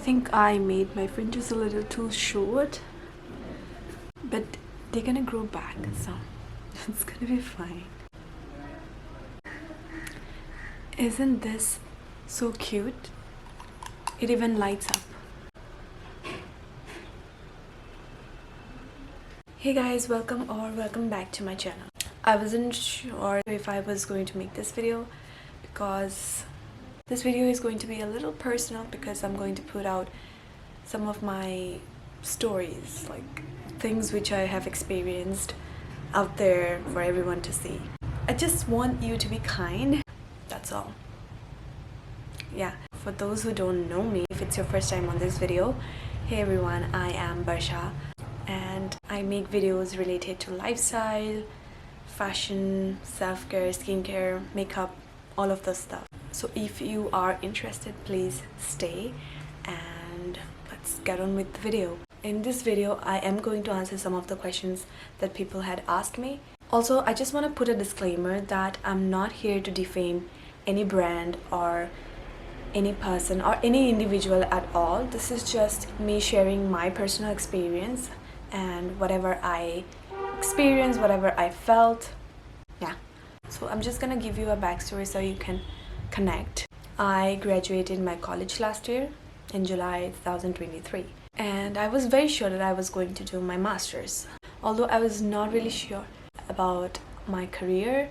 think I made my fringes a little too short, but they're gonna grow back, so it's gonna be fine. Isn't this so cute? It even lights up. Hey guys, welcome back to my channel. I wasn't sure if I was going to make this video because this video is going to be a little personal, because I'm going to put out some of my stories, like things which I have experienced out there for everyone to see. I just want you to be kind, that's all. Yeah, for those who don't know me, if it's your first time on this video, hey everyone, I am Barsha and I make videos related to lifestyle, fashion, self-care, skincare, makeup, all of the stuff. So if you are interested, please stay and let's get on with the video. In this video, I am going to answer some of the questions that people had asked me. Also, I just want to put a disclaimer that I'm not here to defame any brand or any person or any individual at all. This is just me sharing my personal experience and whatever I experienced, whatever I felt. Yeah. So I'm just gonna give you a backstory so you can connect. I graduated my college last year in July 2023, and I was very sure that I was going to do my master's, although I was not really sure about my career.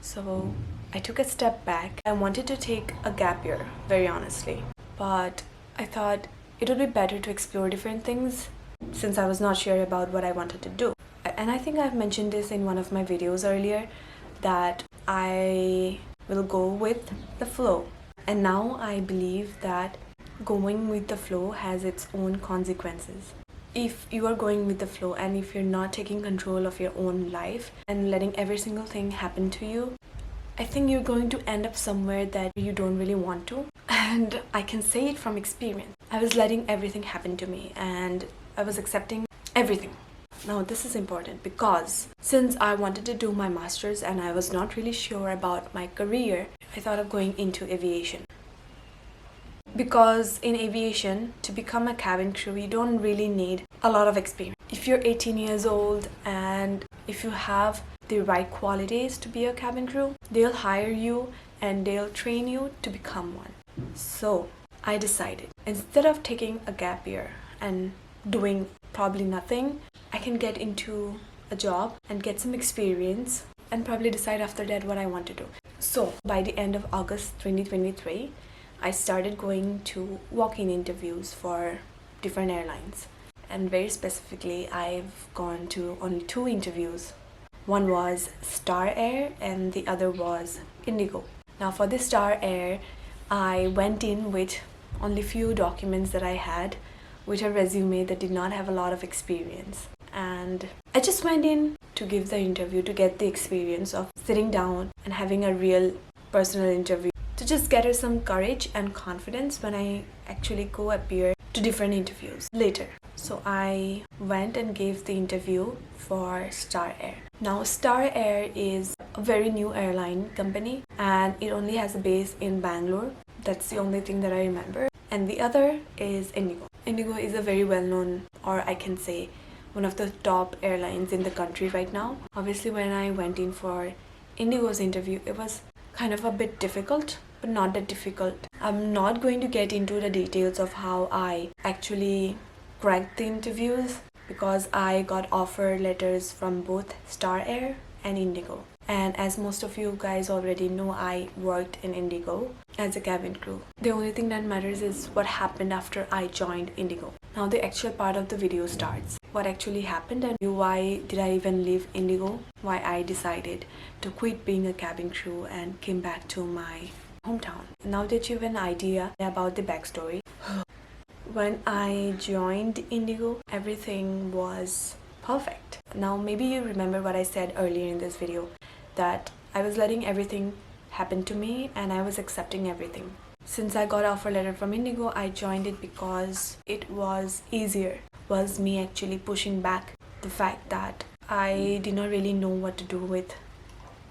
So I took a step back. I wanted to take a gap year, very honestly, but I thought it would be better to explore different things since I was not sure about what I wanted to do. And I think I've mentioned this in one of my videos earlier, that I will go with the flow. And now I believe that going with the flow has its own consequences. If you are going with the flow and if you're not taking control of your own life and letting every single thing happen to you, I think you're going to end up somewhere that you don't really want to. And I can say it from experience. I was letting everything happen to me and I was accepting everything. Now this is important because since I wanted to do my master's and I was not really sure about my career, I thought of going into aviation. Because in aviation, to become a cabin crew, you don't really need a lot of experience. If you're 18 years old and if you have the right qualities to be a cabin crew, they'll hire you and they'll train you to become one. So I decided, instead of taking a gap year and doing probably nothing, I can get into a job and get some experience and probably decide after that what I want to do. So by the end of August 2023, I started going to walk-in interviews for different airlines. And very specifically, I've gone to only 2 interviews. One was Star Air and the other was Indigo. Now for the Star Air, I went in with only few documents that I had, with a resume that did not have a lot of experience. And I just went in to give the interview, to get the experience of sitting down and having a real personal interview, to just gather some courage and confidence when I actually go appear to different interviews later. So I went and gave the interview for Star Air. Now Star Air is a very new airline company and it only has a base in Bangalore. That's the only thing that I remember. And the other is Indigo. Indigo is a very well-known, or I can say one of the top airlines in the country right now. Obviously when I went in for Indigo's interview, it was kind of a bit difficult, but not that difficult. I'm not going to get into the details of how I actually cracked the interviews, because I got offer letters from both Star Air and Indigo. And as most of you guys already know, I worked in Indigo as a cabin crew. The only thing that matters is what happened after I joined Indigo. Now the actual part of the video starts. What actually happened and why did I even leave Indigo? Why I decided to quit being a cabin crew and came back to my hometown. Now that you have an idea about the backstory, when I joined Indigo, everything was perfect. Now maybe you remember what I said earlier in this video, that I was letting everything happen to me and I was accepting everything. Since I got an offer letter from Indigo, I joined it because it was easier. It was me actually pushing back the fact that I did not really know what to do with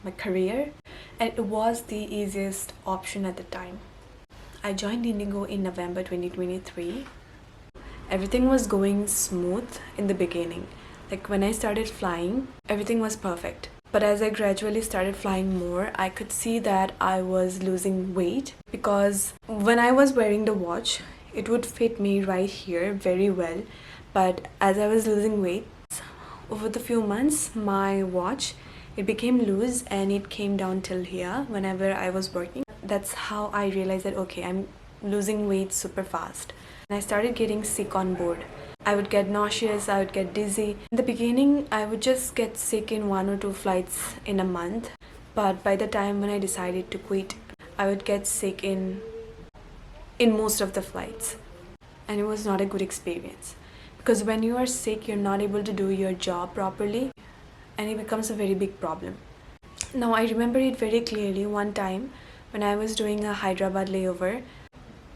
my career, and it was the easiest option at the time. I joined Indigo in November 2023 Everything was going smooth in the beginning. Like when I started flying, everything was perfect. But as I gradually started flying more, I could see that I was losing weight, because when I was wearing the watch, it would fit me right here very well. But as I was losing weight, over the few months, my watch, it became loose and it came down till here whenever I was working. That's how I realized that okay, I'm losing weight super fast. And I started getting sick on board. I would get nauseous, I would get dizzy. In the beginning, I would just get sick in 1 or 2 flights in a month. But by the time when I decided to quit, I would get sick in most of the flights. And it was not a good experience. Because when you are sick, you're not able to do your job properly, and it becomes a very big problem. Now, I remember it very clearly one time when I was doing a Hyderabad layover.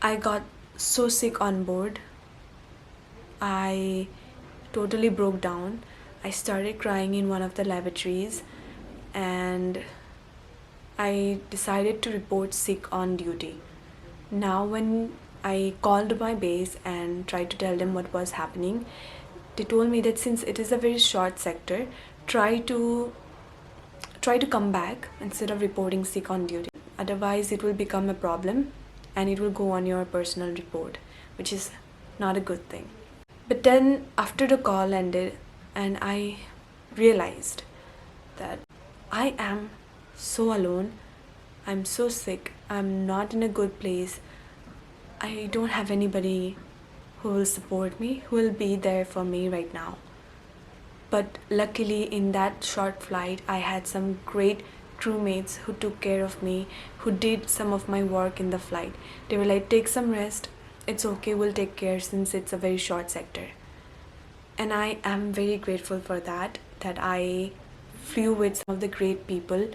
I got so sick on board. I totally broke down. I started crying in one of the lavatories, and I decided to report sick on duty. Now, when I called my base and tried to tell them what was happening, they told me that since it is a very short sector, try to come back instead of reporting sick on duty. Otherwise, it will become a problem and it will go on your personal report, which is not a good thing. But then after the call ended, and I realized that I am so alone, I'm so sick, I'm not in a good place, I don't have anybody who will support me, who will be there for me right now. But luckily in that short flight, I had some great crewmates who took care of me, who did some of my work in the flight. They were like, take some rest, it's okay, we'll take care since it's a very short sector. And I am very grateful for that I flew with some of the great people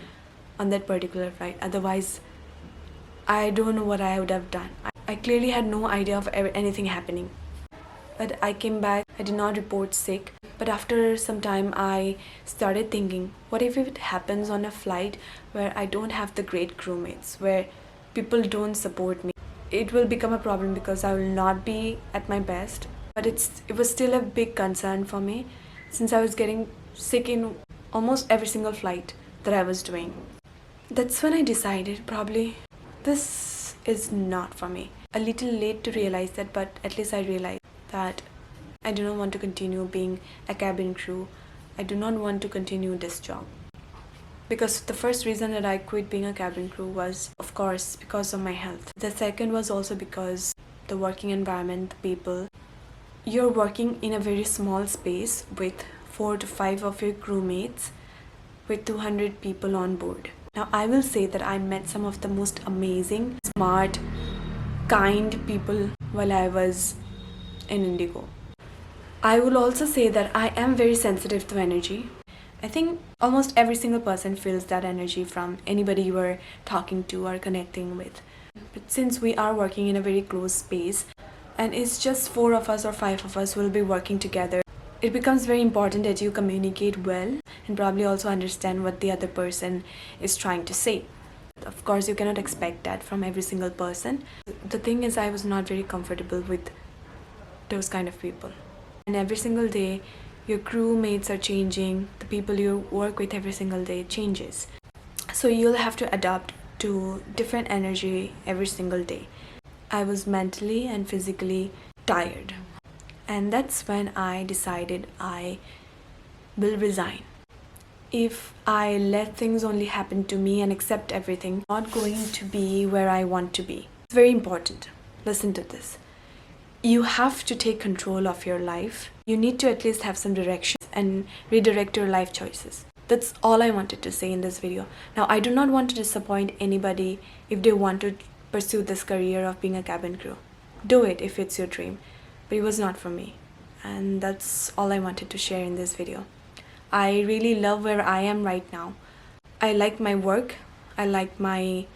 on that particular flight. Otherwise, I don't know what I would have done. I clearly had no idea of anything happening. But I came back, I did not report sick. But after some time, I started thinking, what if it happens on a flight where I don't have the great crewmates, where people don't support me? It will become a problem because I will not be at my best. But it was still a big concern for me, since I was getting sick in almost every single flight that I was doing. That's when I decided probably this is not for me. A little late to realize that, but at least I realized that I do not want to continue being a cabin crew. I do not want to continue this job. Because the first reason that I quit being a cabin crew was, of course, because of my health. The second was also because the working environment, the people. You're working in a very small space with 4 to 5 of your crewmates with 200 people on board. Now, I will say that I met some of the most amazing, smart, kind people while I was in Indigo. I will also say that I am very sensitive to energy. I think almost every single person feels that energy from anybody you are talking to or connecting with. But since we are working in a very close space, and it's just 4 of us or 5 of us who will be working together, it becomes very important that you communicate well and probably also understand what the other person is trying to say. Of course, you cannot expect that from every single person. The thing is, I was not very comfortable with those kind of people. And every single day, your crewmates are changing, the people you work with every single day changes. So you'll have to adapt to different energy every single day. I was mentally and physically tired. And that's when I decided I will resign. If I let things only happen to me and accept everything, I'm not going to be where I want to be. It's very important. Listen to this. You have to take control of your life. You need to at least have some direction and redirect your life choices. That's all I wanted to say in this video. Now, I do not want to disappoint anybody if they want to pursue this career of being a cabin crew. Do it if it's your dream. But it was not for me. And that's all I wanted to share in this video. I really love where I am right now. I like my work. I like my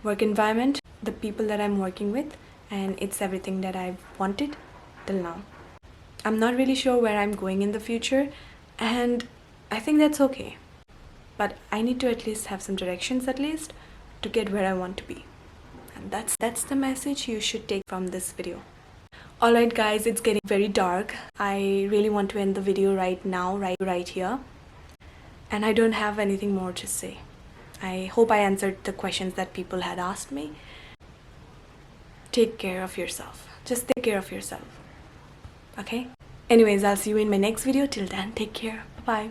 work environment, the people that I'm working with, and it's everything that I've wanted till now. I'm not really sure where I'm going in the future, and I think that's okay. But I need to at least have some directions at least to get where I want to be. And that's the message you should take from this video. Alright guys, it's getting very dark. I really want to end the video right now, right here. And I don't have anything more to say. I hope I answered the questions that people had asked me. Take care of yourself. Just take care of yourself. Okay? Anyways, I'll see you in my next video. Till then, take care. Bye-bye.